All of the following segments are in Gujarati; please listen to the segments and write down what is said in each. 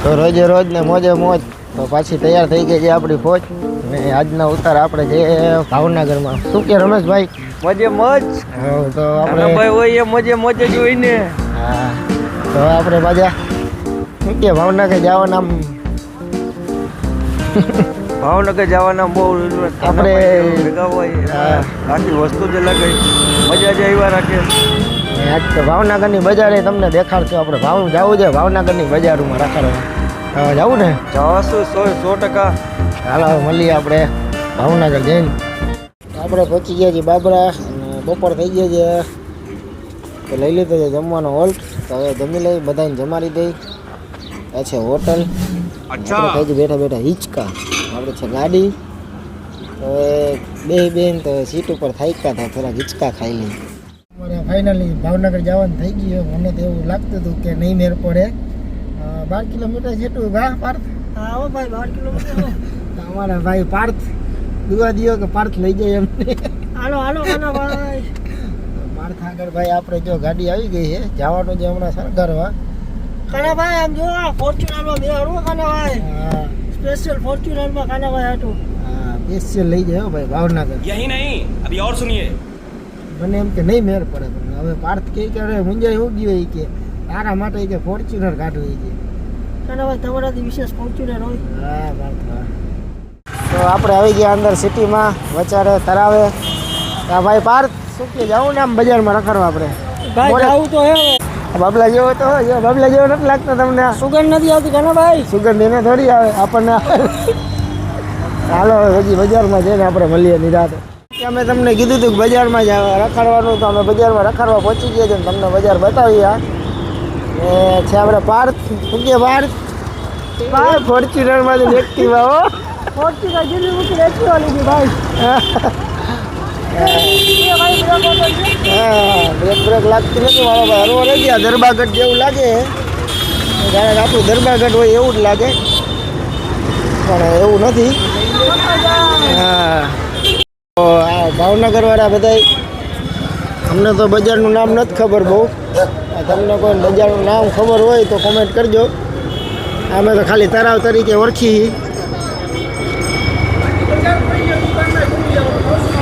તો રોજે રોજ ને મોજે મોજ તો પાછી તૈયાર થઈ ગઈ છે આપણી ફોજ ને આજના ઉતાર આપણે જે ભાવનગરમાં શું કે રમેશભાઈ મોજે મોજ તો આપણે ભાઈ હોય મોજે મોજે જોઈને હા તો આપણે પાછા શું કે ભાવનગર જવાના ભાવનગર જવાના બહુ આપણે ભેગા હોય આખી વસ્તુ જ અલગ મજા જ આવ્યા રાખે આજ તો ભાવનગરની બજારે તમને દેખાડશું આપણે જવું છે ભાવનગરની બજારમાં રખાડવા જવું ને જવાશું 100% હાલો મળીએ આપણે ભાવનગર જઈને આપણે પહોંચી ગયા છીએ બાબરા અને બપોર થઈ ગયા છે તો લઈ લીધો છે જમવાનો હોલ્ટ તો હવે જમી લઈ બધાને જમાડી દઈ આ છે હોટલ આપણે કહી બેઠા બેઠા હિંચકા આપણે છે ગાડી હવે બેન તો સીટ ઉપર થાક્યા હતા થોડા હિંચકા ખાઈ લઈ ફાઇનલી ભાવનગર જવાનું થઈ ગયું મને તો એવું લાગતું હતું કે નહીં મેર પડે 12 કિલોમીટર જેટલું પાર્થ આવો ભાઈ 12 કિલોમીટર અમારા ભાઈ પાર્થ દુવા દિયો કે પાર્થ લઈ જાય એમને હાલો હાલો કાના ભાઈ પાર્થ આગળ ભાઈ આપણે જો ગાડી આવી ગઈ છે જવાનું છે હમણાં સરકારવા કાના ભાઈ આમ જો ફોર્ચ્યુનરમાં બેહાડું કાના ભાઈ હા સ્પેશિયલ ફોર્ચ્યુનરમાં કાના ભાઈ હતું હા સ્પેશિયલ લઈ જાય ભાઈ ભાવનગર यही नहीं अभी और सुनिए મને એમ કે નહીં મેર પડે પણ હવે પાર્થ કે મુંજાઈ એવું ગયું કે તારા માટે કે ફોર્ચ્યુનર કાઢવું કે કાના ભાઈ તમારાથી વિશેષ ફોર્ચ્યુનર હોય હા પાર્થ હા તો આપણે આવી ગયા અંદર સિટીમાં વચારે તરાવે ભાઈ પાર્થ શું કે જાવું ને આમ બજારમાં રખડવા આપણે ભાઈ જાવું તો હે બાબલા જેવો તો હોય બાબલા જેવો નથી લાગતો તમને સુગંધ નથી આવતી કાના ભાઈ સુગંધ એને થોડી આવે આપણને હાલો હજી બજારમાં જઈને આપણે મળીએ નિરાતે અમે તમને કીધું હતું કે બજારમાં જ રખડવાનું તો અમે બજારમાં રખડવા પહોંચી ગયા છે તમને બજાર બતાવી આ છે આપણે પાર્થ શું કે પાર્થ ફોર્ચ્યુનરમાંથી એક્ટિવા હો ફોર્ચ્યુનર જેટલી ઊંચી એક્ટિવા લીધી ભાઈ બ્રેક લાગતી નથી મારો ભાઈ હરવો રહી ગયા દરબાગઢ જેવું લાગે જાણે આપણું દરબાગઢ હોય એવું જ લાગે પણ એવું નથી હા તો આ ભાવનગર વાળા બધા અમને તો બજારનું નામ નથી ખબર બહુ તમને કોઈ બજારનું નામ ખબર હોય તો કોમેન્ટ કરજો અમે તો ખાલી તરાવ તરીકે ઓળખી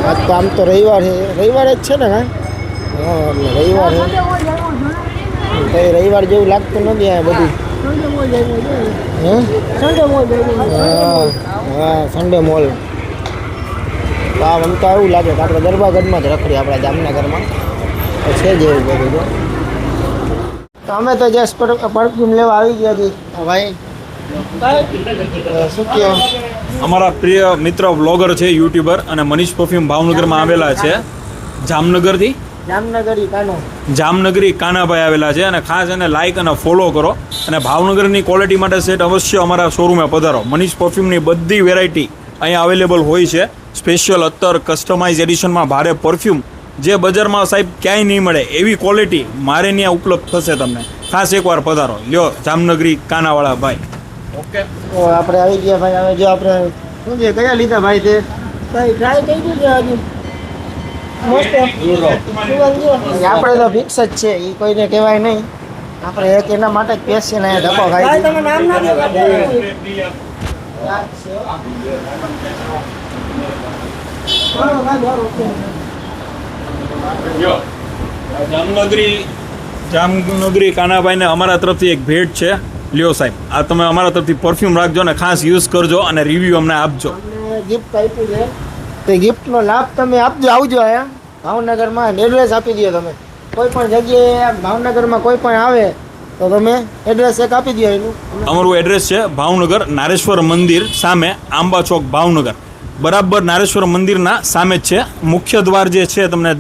આજ તો આમ તો રવિવાર છે રવિવારે જ છે ને હા એટલે રવિવાર છે કંઈ રવિવાર જેવું લાગતું નથી આ બધું હા સન્ડે મોલ તો આ આમ તો એવું લાગે કે આપણે દરબાગઢમાં જ રખડીએ આપણા જામનગરમાં તો છે જ એવું બધું તો અમે તો જસ્ટ પરફ્યુમ લેવા આવી ગયા હતી ભાઈ શું કહો અમારા પ્રિય મિત્ર બ્લોગર છે યુટ્યુબર અને મનીષ પરફ્યુમ ભાવનગરમાં આવેલા છે જામનગરથી જામનગરી કાનાભાઈ આવેલા છે અને ખાસ એને લાઈક અને ફોલો કરો અને ભાવનગરની ક્વોલિટી માટે સેટ અવશ્ય અમારા શોરૂમે પધારો મનીષ પરફ્યુમની બધી વેરાયટી અહીંયા અવેલેબલ હોય છે સ્પેશિયલ અત્તર કસ્ટમાઇઝ એડિશનમાં ભારે પરફ્યુમ જે બજારમાં સાહેબ ક્યાંય નહીં મળે એવી ક્વોલિટી મારે ત્યાં ઉપલબ્ધ થશે તમને ખાસ એકવાર પધારો લ્યો જામનગરી કાનાવાળા ભાઈ ઓકે તો આપણે આવી ગયા ભાઈ હવે જો આપણે શું છે કયા લીધા ભાઈ તે ભાઈ ટ્રાય કરી દીધું હજુ આપણે તો ફિક્સ જ છે એ કોઈને કહેવાય નહીં આપણે એક એના માટે જ પેશિયન અહીંયા ધક્કો ભાઈ ખાઈ તમે નામ ના જામનગરી કાનાભાઈને અમારા તરફથી એક ભેટ છે લ્યો સાહેબ આ તમે અમારા તરફથી પરફ્યુમ રાખજો અને ખાસ યુઝ કરજો અને રિવ્યૂ અમને આપજો ગિફ્ટ આપ્યું છે તે ગિફ્ટનો લાભ તમે આપજો આવજો અહીંયા ભાવનગરમાં એડ્રેસ આપી દો તમે કોઈ પણ જગ્યાએ ભાવનગરમાં કોઈ પણ આવે તો તમે એડ્રેસ એક આપી દો એનું અમારું એડ્રેસ છે ભાવનગર નારેશ્વર મંદિર સામે આંબા ચોક ભાવનગર બરાબર નારેશ્વર મંદિરના સામે જ છે મુખ્ય દ્વાર જે છે તમને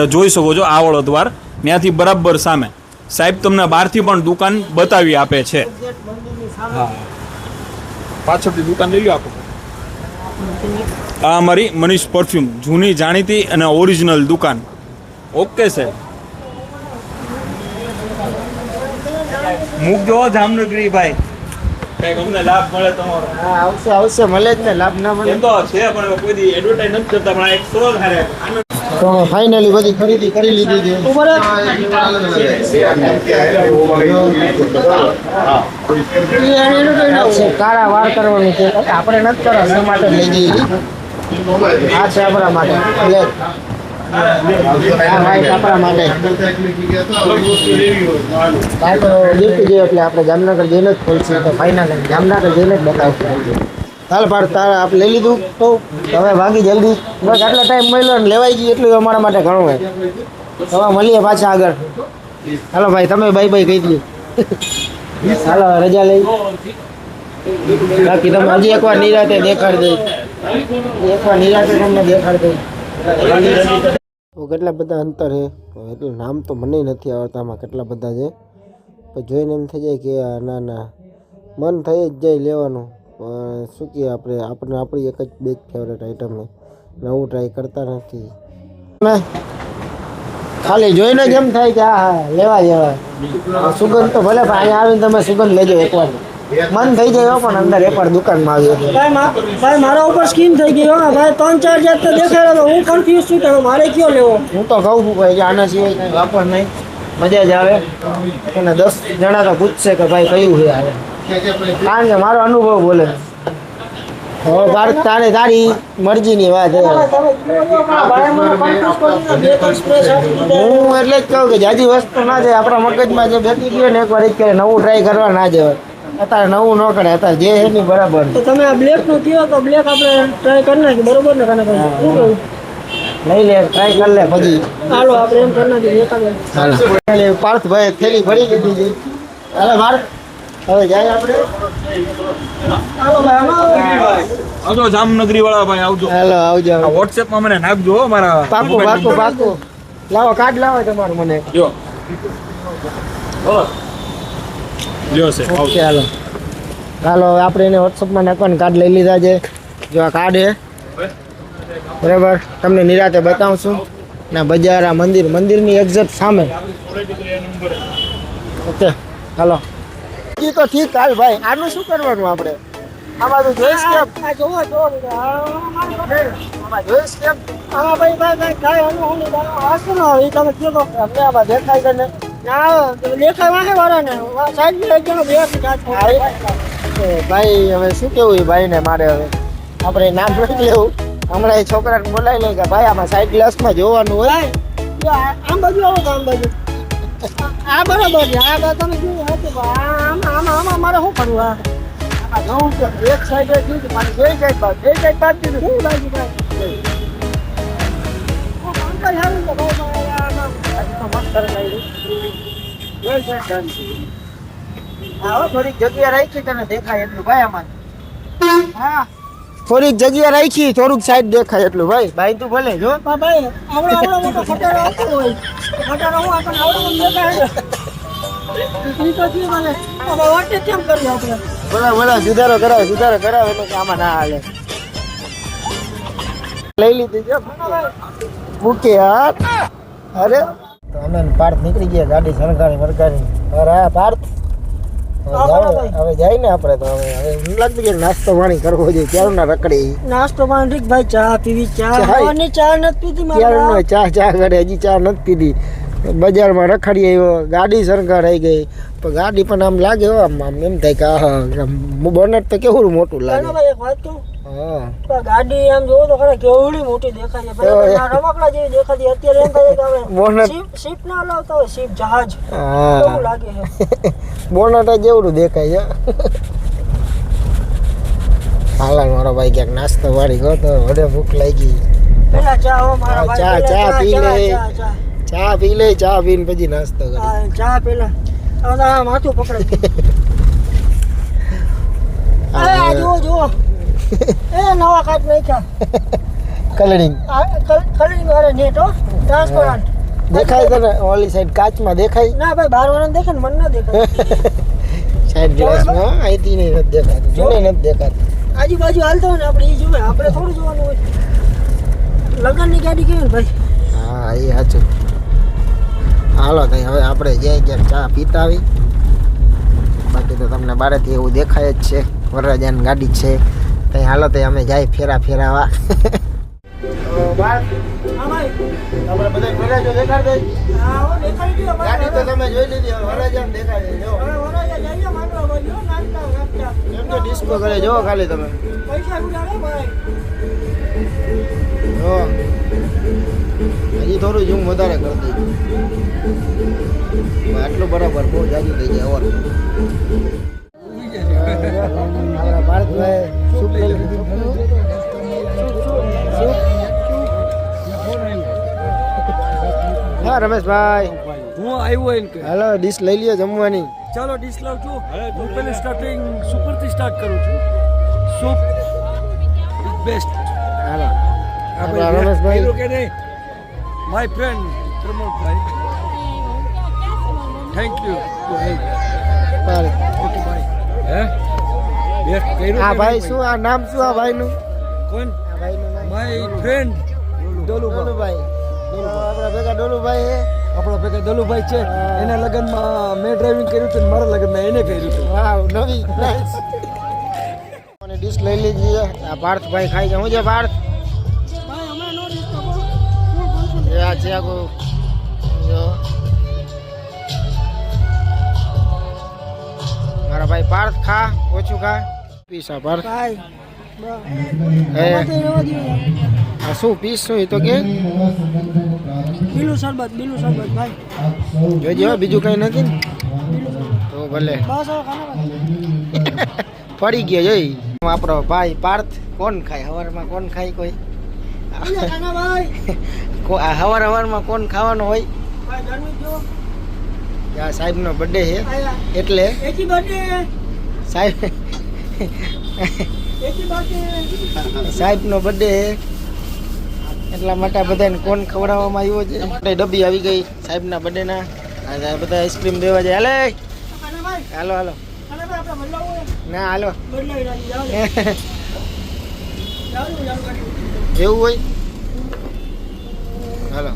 જોઈ શકો છો આ વાળો દ્વાર ત્યાંથી બરાબર સામે સાહેબ તમને બહારથી પણ દુકાન બતાવી આપે છે હા પાછળથી દુકાન લઈ લો આપો આ અમારી મનીષ પરફ્યુમ જૂની જાણીતી અને ઓરિજિનલ દુકાન ઓકે સાહેબ મૂકજો જામનગરી ભાઈ કંઈક અમને લાભ મળે તમારો હા આવશે મળે જ ને લાભ ના મળે એમ તો છે પણ કોઈ દી એડવર્ટાઇઝ નથી કરતા પણ એક સ્રોત હારે તો ફાઇનલી બધી ખરીદી કરી લીધી છે. ઉપર કાળા વાર કરવાનું છે આપણે નથી કરવા એના માટે લઈ જઈએ છીએ. આ છે આપણા માટે બ્લેક, આ વ્હાઈટ આપણા માટે. આ તો ગિફ્ટ છે એટલે આપણે જામનગર જઈને જ ખોલશું તો ફાઇનલ જામનગર જઈને જ બતાવશું. હાલ પાડ તારે આપણે લઈ લીધું તો હવે ભાગી જલ્દી બસ આટલો ટાઈમ મળ્યો ને લેવાઈ ગઈ એટલું અમારા માટે ઘણું હોય. હવે મળીએ પાછા આગળ. હાલો ભાઈ તમે બાય બાય કહી દઈએ. હાલો રજા લઈ બાકી તમે હજી એકવાર નિરાતે દેખાડી દઈ એકવાર નિરાતે તમને દેખાડી દઈ. કેટલા બધા અંતર છે એટલું નામ તો મને નથી આવડતા આમાં કેટલા બધા છે પણ જોઈને એમ થઈ જાય કે ના ના મન થઈ જ જાય લેવાનું. શું કહીએ આપણે આપણી એક જ બે જ ફેવરેટ આઈટમ છે નવું ટ્રાય કરતા નથી. ખાલી જોઈને જ એમ થાય કે હા લેવા જેવા સુગંધ તો ભલે પણ અહીંયા આવીને તમે સુગંધ લેજો એકવાર મન થઈ જાય પણ અંદર એકવાર દુકાનમાં આવી એટલે ભાઈ મારા ઉપર સ્કીમ થઈ ગઈ હો ભાઈ 3-4 જાત તો દેખાડ્યો તો હું કન્ફ્યુઝ છું કે મારે કયો લેવો. હું તો કહું છું ભાઈ કે આના સિવાય કંઈ વાપર નહીં મજા જ આવે અને 10 જણા તો પૂછશે કે ભાઈ કયું છે આવે કારણ કે મારો અનુભવ બોલે. હવે ભારત તારી મરજીની વાત છે. હું એટલે જ કહું કે જાજી વસ્તુ ના જાય આપણા મગજમાં જે બેઠી ગયો ને એકવાર જ કરે નવું ટ્રાય કરવા ના જવાય. અત્યારે નવું ન કરે અત્યારે જે છે ને બરાબર. તો તમે આ બ્લેક નું કયો તો બ્લેક આપણે ટ્રાય કરી નાખી બરોબર ને કાને શું કહું લઈ લે ટ્રાય કરી લે પછી હાલો આપણે એમ કરી નાખીએ એકાદ. હાલો પાર્થભાઈ થેલી ભરી દીધી છે. હાલો ભારત હવે જાય આપણે. હાલો ભાઈ આવજો જામનગરી વાળા ભાઈ આવજો. હાલો આવજો વોટ્સએપ માં મને નાખજો હો મારા. પાકું પાકું પાકું લાવો કાર્ડ લાવો તમારું મને. જો લ્યો છે ઓકે હાલો હાલો આપણે એને વોટ્સઅપમાં નાખવાનું કાર્ડ લઈ લીધા છે. જો આ કાર્ડ છે બરાબર તમને નિરાતે બતાવશું ના બજાર આ મંદિરની એક્ઝેક્ટ સામે. ઓકે હાલો ઈ તો ઠીક હાલ ભાઈ આનું શું કરવાનું આપણે આમાં તો જોઈશ કેમ આ જોવો જોવો આમાં જોઈશ કેમ આમાં ભાઈ કાંઈ અનુભવ વાંચો ને એ તમે કયો અમને આમાં દેખાય છે ને ના લેખાય વાહે વાળા ને સાઈડ એક જણો બે ભાઈ હવે શું કેવું એ ભાઈને મારે હવે આપણે નામ નથી લેવું હમણાં એ છોકરાને બોલાવી લે કે ભાઈ આમાં સાઈડ ગ્લાસમાં જોવાનું હોય. આમ બાજુ આવો તો આમ બાજુ આ બરાબર છે આ બાજુ તમે જોયું હતું આમાં મારે શું કરવું આમાં જોવું છે એક સાઈડ જ મારે બે સાઈડ બાજુ દીધું શું બાજુ ભાઈ થોડીક જગ્યા રાખી તને દેખાય એટલું ભાઈ આમાં. હા થોડીક જગ્યા રાખી થોડુંક સાઈડ દેખાય એટલું ભાઈ ભાઈ તું ભલે જો ભાઈ આવડો મોટો ખટારો આવતો હોય ખટારો હું આપણને આવડો દેખાય ઈ તો શું મને હવે વાટે કેમ કરવું આપણે બોલા સુધારો કરાવે એટલે કે આમાં ના હાલે. લઈ લીધી છે મૂકે હાથ. અરે તો અમે પાર્થ નીકળી ગયા ગાડી સરકારી અરે પાર્થ હવે જાય ને આપણે તો હવે મને લાગતું કે નાસ્તો પાણી કરવો જોઈએ ક્યાર ના રખડી નાસ્તો પાણી ઠીક ભાઈ ચા પીવી ચા ખાવાની ચા નથી પીધી ક્યારનો ચા કરે હજી ચા નથી પીધી. બજારમાં રખડી આવ્યો ગાડી સરકાર આવી ગઈ પણ ગાડી પણ આમ લાગે હો આમ એમ થાય કે બોનટ તો કેવું મોટું લાગે. ભાઈ એક વાત કહું હા ગાડી આમ જોવો તો ખરા કેવડી મોટી દેખાય છે રમકડા જેવી દેખાતી અત્યારે એમ થાય કે હવે શિપ ના લાવતા હોય શિપ જહાજ કેવું લાગે છે બોનટ જેવડું દેખાય છે. હાલા મારો ભાઈ ક્યાંક નાસ્તો વાળી ગયો તો વડે ભૂખ લાગી. પેલા ચા હો મારા ભાઈ ચા પી લે ચા પીને પછી નાસ્તો કરે. ચા પેલા માથું પકડે જુઓ એ નવા કાચ નાખ્યા કલરિંગ વાળા નેટ હો ટ્રાન્સપરન્ટ દેખાય તને ઓલી સાઈડ કાચમાં દેખાય ના ભાઈ બહાર વાળાને દેખે ને મને ના દેખાય સાઈડ ગ્લાસમાં અહીંથી નહીં નથી દેખાતું જોડે નથી દેખાતું આજુબાજુ હાલતો હોય ને આપણે એ જોવે આપણે થોડું જોવાનું હોય. લગનની ગાડી કેવી ને ભાઈ હા એ સાચું. હાલો તઈ હવે આપણે જ્યાં ક્યાંક ચા પીતા આવી બાકી તો તમને બારેથી એવું દેખાય જ છે વરરાજાની ગાડી છે તઈ હાલો તઈ અમે જાય ફેરાવા બાર હા ભાઈ આપણે બધા વરાજો દેખાડ દે હા હો દેખાડી દો ગાડી તો તમે જોઈ લીધી હવે વરાજાને દેખાડે જો હવે વરાજા જઈએ માંડવા બાજુ નાચતા નાચતા એમ તો ડિસ્કો કરે જો ખાલી તમે પૈસા ઉડાડો ભાઈ જો હજી થોડું ઝૂમ વધારે કરી દઈ આટલું બરાબર બહુ જાજુ થઈ જાય ઓર આપણા ભારતભાઈ સૂપ લઈ લીધું હા રમેશભાઈ હું આવ્યો એમ કે હાલો ડીશ લઈ લ્યો જમવાની ચાલો ડીશ લાવ છું હું પહેલે સ્ટાર્ટિંગ સુપરથી સ્ટાર્ટ કરું છું સૂપ ઇઝ બેસ્ટ હાલો આપણા રમેશભાઈ કે નહીં my friend પ્રમોદભાઈ thank you to help ચાલો. ઓકે બાય હે બેસ્ટ કર્યું આ ભાઈ શું આ નામ શું આ ભાઈનું કોણ આ ભાઈનું નામ માય ફ્રેન્ડ ડોલુભાઈ ડોલુભાઈ આપણા ભેગા ડોલુભાઈ હે આપણા ભેગા દલુભાઈ છે એના લગ્નમાં મેં ડ્રાઇવિંગ કર્યું હતું ને મારા લગ્નમાં એને કર્યું હતું વાવ નવી નાઈસ અને ડીશ લઈ લીધી આ પાર્થભાઈ ખાઈ જાય હું છે પાર્થ ભાઈ હમણાં નો ડિસ્ટર્બ એ આ છે આખું જો મારા ભાઈ પાર્થ ખા ઓછું ખા પીસા પાર્થ ભાઈ હે રેવા દો આ શું પીસ શું એ તો કે બીલું શરબત ભાઈ જોજો હો, બીજું કઈ નથી ને તો ભલે બસ હવે ખાના ભાઈ પડી ગયો જોઈ આપણો ભાઈ પાર્થ કોણ ખાય હવારમાં કોણ ખાય કોઈ ખાના ભાઈ હવારમાં કોણ ખાવાનું હોય ભાઈ ગરમી જો આ સાહેબનો બર્થડે છે આયા એટલે એકી બર્થડે સાહેબ એકી બર્થડે સાહેબનો બર્થડે છે એટલા માટે બધાને કોણ ખવડાવવામાં આવ્યો છે આપણે ડબ્બી આવી ગઈ સાહેબના બર્થડેના આ બધા આઈસ્ક્રીમ દેવા જાય હાલે ખાના ભાઈ હાલો હાલો ખાના ભાઈ આપણે બદલાવો ના હાલો બદલાવી નાખી જાઓ જાઓ એવું હોય હાલો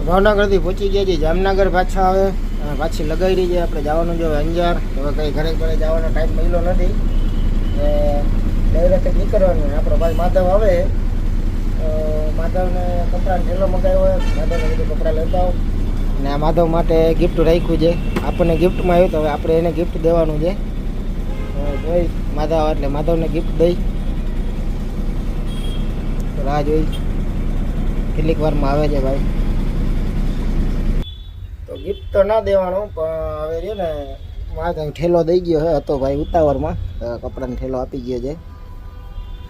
ભાવનગરથી પહોંચી ગયા છીએ જામનગર પાછા આવે અને પાછી લગાવી રહી છે આપણે જવાનું જો અંજાર હવે કંઈ ઘરે ઘરે જવાનો ટાઈમ મળ્યો નથી ડાયરેક્ટ નીકળવાનું આપણો ભાઈ માધવ આવે માધવને કપડાનો ઠેલો મગાવ્યો હોય માધવને બધું કપડાં લેતા આવો અને આ માધવ માટે ગિફ્ટ રાખ્યું છે આપણને ગિફ્ટમાં આવ્યું તો હવે આપણે એને ગિફ્ટ દેવાનું છે જોઈ માધવ એટલે માધવને ગિફ્ટ દઈ રાહ જોઈ કેટલીક વારમાં આવે છે ભાઈ તો ગિફ્ટ તો ના દેવાનું પણ હવે છે ને માધવ ઠેલો દઈ ગયો છે હતો ભાઈ ઉતાવળમાં કપડાનો ઠેલો આપી ગયો છે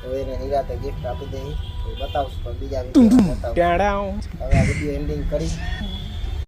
હવે એને નિરાતે ગિફ્ટ આપી દઈ બતાવશું પણ બીજા વિડીયો બતાવું હવે આ વિડીયો એન્ડિંગ કરી